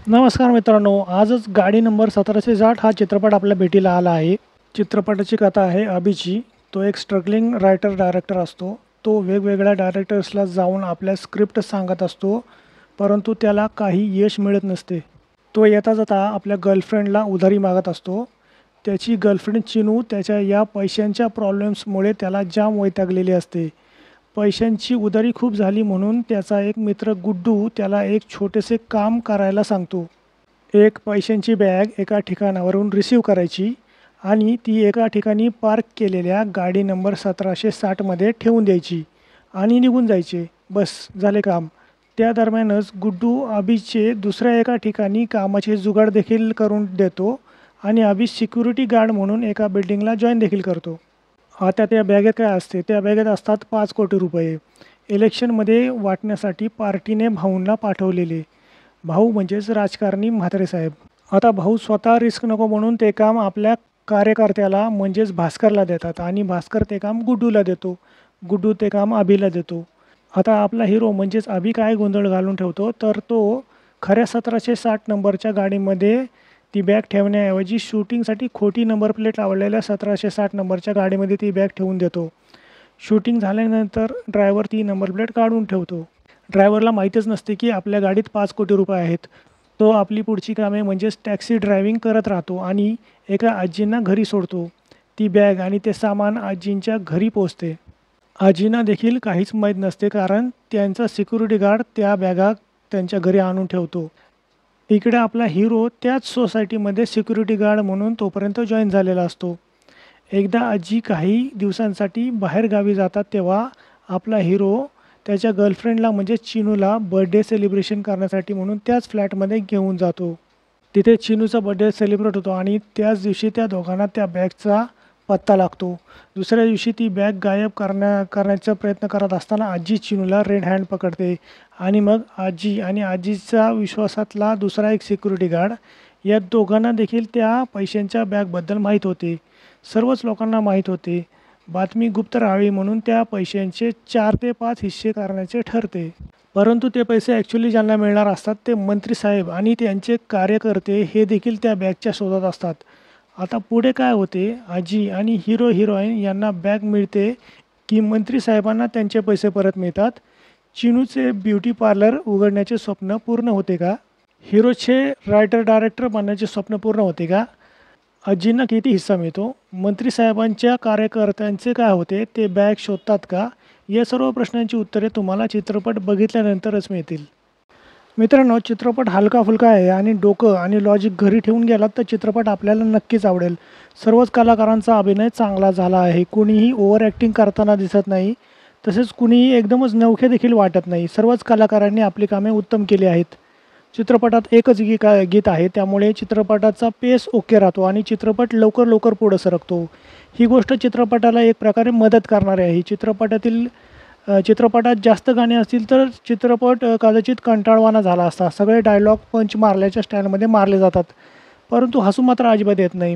नमस्कार मित्रांनो, आजच गाडी नंबर 1760 हा चित्रपट आपल्या भेटीला आला आहे. चित्रपटाची कथा आहे अभिची. तो एक स्ट्रगलिंग रायटर डायरेक्टर असतो. तो वेगवेगळ्या डायरेक्टर्सला जाऊन आपल्या स्क्रिप्ट सांगत असतो, परंतु त्याला काही यश मिळत नसते. तो येता जाता आपल्या गर्लफ्रेंडला उधारी मागत असतो. त्याची गर्लफ्रेंड चिनू त्याच्या या पैशांच्या प्रॉब्लेम्समुळे त्याला जाम वैतागलेली असते. पैशांची उधारी खूप झाली म्हणून त्याचा एक मित्र गुड्डू त्याला एक छोटेसे काम करायला सांगतो. एक पैशांची बॅग एका ठिकाणावरून रिसीव्ह करायची आणि ती एका ठिकाणी पार्क केलेल्या गाडी नंबर 1760मध्ये ठेवून द्यायची आणि निघून जायचे. बस झाले काम. त्या दरम्यानच गुड्डू अभिचे दुसऱ्या एका ठिकाणी कामाचे जुगाड देखील करून देतो आणि अभि सिक्युरिटी गार्ड म्हणून एका बिल्डिंगला जॉईन देखील करतो. आता त्या बॅगेत काय असते? त्या बॅगेत असतात 5 कोटी रुपये. इलेक्शनमध्ये वाटण्यासाठी पार्टीने भाऊंना पाठवलेले. भाऊ म्हणजेच राजकारणी म्हात्रे साहेब. आता भाऊ स्वतः रिस्क नको म्हणून ते काम आपल्या कार्यकर्त्याला म्हणजेच भास्करला देतात आणि भास्कर ते काम गुड्डूला देतो. गुड्डू ते काम अभिला देतो. आता आपला हिरो म्हणजेच अभि काय गोंधळ घालून ठेवतो, तर तो खऱ्या 1760 नंबरच्या गाडीमध्ये ती बॅग ठेवण्याऐवजी शूटिंगसाठी खोटी नंबर प्लेट लावलेल्या 1760 नंबरच्या गाडीमध्ये ती बॅग ठेवून देतो. शूटिंग झाल्यानंतर ड्रायव्हर ती नंबर प्लेट काढून ठेवतो. ड्रायव्हरला माहीतच नसते की आपल्या गाडीत 5 कोटी रुपये आहेत. तो आपली पुढची कामे म्हणजेच टॅक्सी ड्रायव्हिंग करत राहतो आणि एका आजींना घरी सोडतो. ती बॅग आणि ते सामान आजींच्या घरी पोचते. आजींना देखील काहीच माहीत नसते, कारण त्यांचा सिक्युरिटी गार्ड त्या बॅगा त्यांच्या घरी आणून ठेवतो. इकडे आपला हिरो त्याच सोसायटीमध्ये सिक्युरिटी गार्ड म्हणून तोपर्यंत जॉईन झालेला असतो. एकदा आजी काही दिवसांसाठी बाहेरगावी जातात तेव्हा आपला हिरो त्याच्या गर्लफ्रेंडला म्हणजे चिनूला बर्थडे सेलिब्रेशन करण्यासाठी म्हणून त्याच फ्लॅटमध्ये घेऊन जातो. तिथे चिनूचा बर्थडे सेलिब्रेट होतो आणि त्याच दिवशी त्या दोघांना त्या बॅगचा पत्ता लागतो. दुसऱ्या दिवशी ती बॅग गायब करण्याचा प्रयत्न करत असताना आजी चिनूला रेड हँड पकडते आणि मग आजी आणि आजीचा विश्वासातला दुसरा एक सिक्युरिटी गार्ड या दोघांना देखील त्या पैशांच्या बॅगबद्दल माहीत होते. सर्वच लोकांना माहीत होते. बातमी गुप्त राहावी म्हणून त्या पैशांचे 4 ते 5 हिस्से करण्याचे ठरते. परंतु ते पैसे ॲक्च्युली ज्यांना मिळणार असतात ते मंत्री साहेब आणि त्यांचे कार्यकर्ते हे देखील त्या बॅगच्या शोधात असतात. आता पुढे काय होते? आजी आणि हिरो हिरोईन यांना बॅग मिळते की मंत्री साहेबांना त्यांचे पैसे परत मिळतात? चिनूचे ब्युटी पार्लर उघडण्याचे स्वप्न पूर्ण होते का? हिरोचे रायटर डायरेक्टर बनण्याचे स्वप्न पूर्ण होते का? आजींना किती हिस्सा मिळतो? मंत्री साहेबांच्या कार्यकर्त्यांचे काय होते? ते बॅग शोधतात का? या सर्व प्रश्नांची उत्तरे तुम्हाला चित्रपट बघितल्यानंतरच मिळतील. मित्रांनो, चित्रपट हलका-फुलका आहे आणि डोकं आणि लॉजिक घरी ठेवून गेलात तर चित्रपट आपल्याला नक्कीच आवडेल. सर्वच कलाकारांचा अभिनय चांगला झाला आहे. कुणीही ओव्हर ॲक्टिंग करताना दिसत नाही. तसेच कुणीही एकदमच नवखे देखील वाटत नाही. सर्वच कलाकारांनी आपली कामे उत्तम केली आहेत. चित्रपटात एकच गीत आहे, त्यामुळे चित्रपटाचा पेस ओके राहतो आणि चित्रपट लवकर पुढं सरकतो. ही गोष्ट चित्रपटाला एक प्रकारे मदत करणारी आहे. चित्रपटात जास्त गाणी असतील तर चित्रपट कदाचित कंटाळवाणा झाला असता. सगळे डायलॉग पंच मारल्याच्या स्टाईलमध्ये मारले जातात, परंतु हसू मात्र अजिबात येत नाही.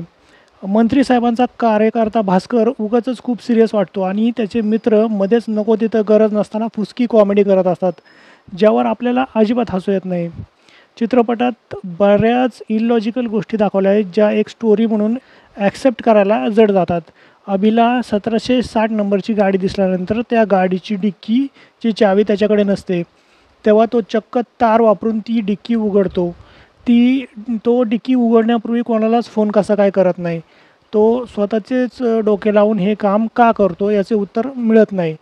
मंत्री साहेबांचा कार्यकर्ता भास्कर उगाचच खूप सिरियस वाटतो आणि त्याचे मित्र मध्येच नको तिथं गरज नसताना फुसकी कॉमेडी करत असतात, ज्यावर आपल्याला अजिबात हसू येत नाही. चित्रपटात बऱ्याच इलॉजिकल गोष्टी दाखवल्या आहेत, ज्या एक स्टोरी म्हणून ॲक्सेप्ट करायला जड जातात. अभिला 1760 नंबरची गाडी दिसल्यानंतर त्या गाडीची डिक्कीची चावी त्याच्याकडे नसते. तेव्हा तो चक्क तार वापरून ती डिक्की उघडतो. तो डिक्की उघडण्यापूर्वी कोणालाच फोन कसा काय करत नाही. तो स्वतःचेच डोके लावून हे काम का करतो याचे उत्तर मिळत नाही.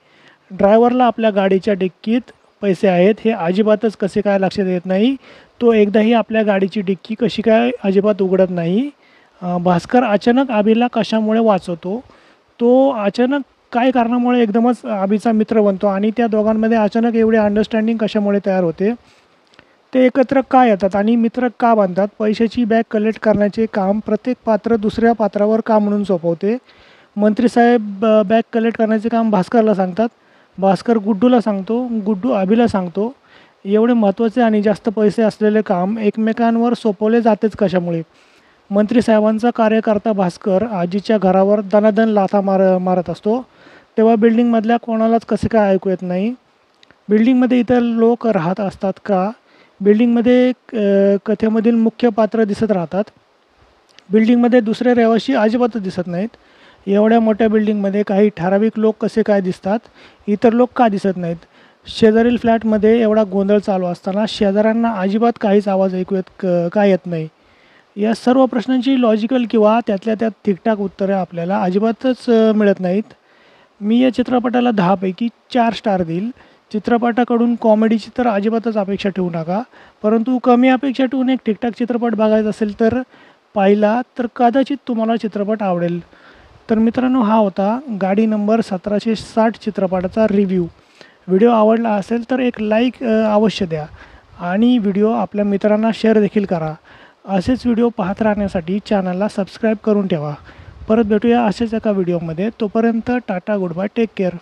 ड्रायव्हरला आपल्या गाडीच्या डिक्कीत पैसे आहेत हे अजिबातच कसे काय लक्षात येत नाही. तो एकदाही आपल्या गाडीची डिक्की कशी काय अजिबात उघडत नाही. भास्कर अचानक अभिला कशामुळे वाचवतो? तो अचानक काय कारणामुळे एकदमच अभिचा मित्र बनतो आणि त्या दोघांमध्ये अचानक एवढी अंडरस्टँडिंग कशामुळे तयार होते? ते एकत्र का येतात आणि मित्र का बनतात? पैशाची बॅग कलेक्ट करण्याचे काम प्रत्येक पात्र दुसऱ्या पात्रावर का म्हणून सोपवते? मंत्रीसाहेब बॅग कलेक्ट करण्याचे काम भास्करला सांगतात. भास्कर गुड्डूला सांगतो. गुड्डू अभिला सांगतो. एवढे महत्त्वाचे आणि जास्त पैसे असलेले काम एकमेकांवर सोपवले जातेच कशामुळे? मंत्री साहेबांचा कार्यकर्ता भास्कर आजीच्या घरावर दणादण लाथा मारत असतो, तेव्हा बिल्डिंगमधल्या कोणालाच कसे काय ऐकू येत नाही? बिल्डिंगमध्ये इतर लोक राहत असतात का? बिल्डिंगमध्ये कथेमधील मुख्य पात्र दिसत राहतात. बिल्डिंगमध्ये दुसरे रहिवासी अजिबातच दिसत नाहीत. एवढ्या मोठ्या बिल्डिंगमध्ये काही ठराविक लोक कसे काय दिसतात, इतर लोक का दिसत नाहीत? शेजारील फ्लॅटमध्ये एवढा गोंधळ चालू असताना शेजाऱ्यांना अजिबात काहीच आवाज ऐकू का येत नाही? या सर्व प्रश्नांची लॉजिकल किंवा त्यातल्या त्यात ठीकठाक उत्तरं आपल्याला अजिबातच मिळत नाहीत. मी या चित्रपटाला 10 पैकी 4 स्टार देईल. चित्रपटाकडून कॉमेडीची तर अजिबातच अपेक्षा ठेवू नका, परंतु कमी अपेक्षा ठेवून एक ठीकठाक चित्रपट बघायचा असेल तर पाहिला तर कदाचित तुम्हाला चित्रपट आवडेल. तर मित्रांनो, हा होता गाडी नंबर 1760 चित्रपटाचा रिव्ह्यू. व्हिडिओ आवडला असेल तर एक लाईक अवश्य द्या आणि व्हिडिओ आपल्या मित्रांना शेअर देखील करा. असेच व्हिडिओ पाहत राहण्यासाठी चॅनलला सबस्क्राईब करून ठेवा. परत भेटूया असेच एका व्हिडिओमध्ये. तोपर्यंत tata, good bye, take care.